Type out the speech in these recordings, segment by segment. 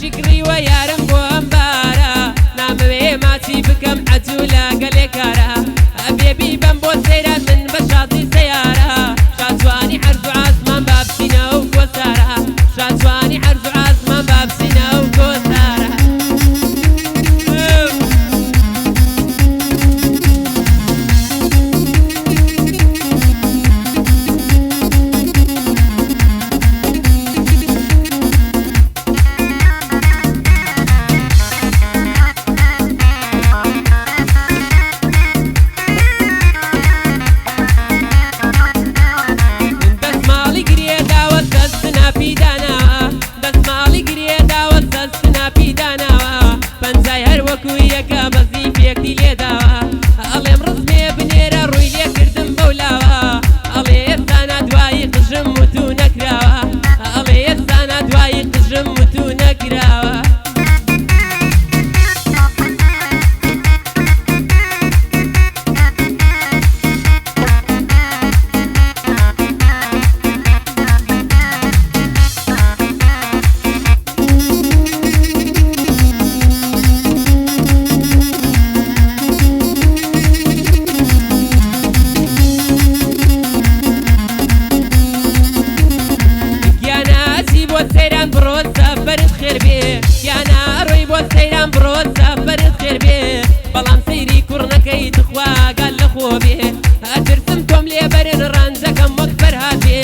شکری و یارم بۆ ئەمبارە نامەوێ ماچی بکەم عەجوولە گەلێ کارە بێبی بەم بۆ سەیران من بە شازی سەیارە شازوانی عەرز و عازمان با بچینە و کۆسارە شازوانی عەرز و عازمان با بچینە و کۆسارە بەڵام سەیری کوڕنەکەی تخوا گەل لە خۆ بێ ئەترسم تۆم لێبەرن ڕەنجەکەم وەک فەرهادێ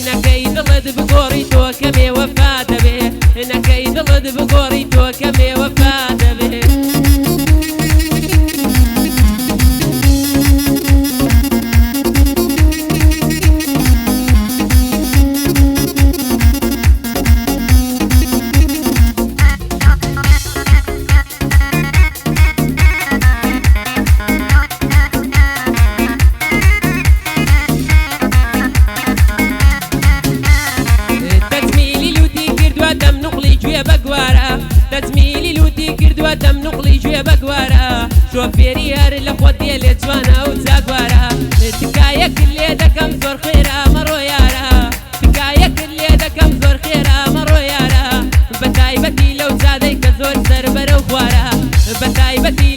نەکەی دڵت بگۆڕی تۆ کە بێوەفا دەبێ نەکەی دڵت بگۆڕی تۆ کە بێوەفا دەبێ دەزمیلی لوتی کردووە دەم نوقڵی گوێ بەگوارە شۆفێری هەر لە خۆ دێ لێ جوانە و جاگوارە تکایەکرد لێ دەکەم زۆر خێرا مەڕۆ یارە تکایەکرد لێ دەکەم زۆر خێرا مەڕۆ یارە بەتایبەتی لەو جادەی کە زۆر سەر بەرەو خوارە بەتایبەتی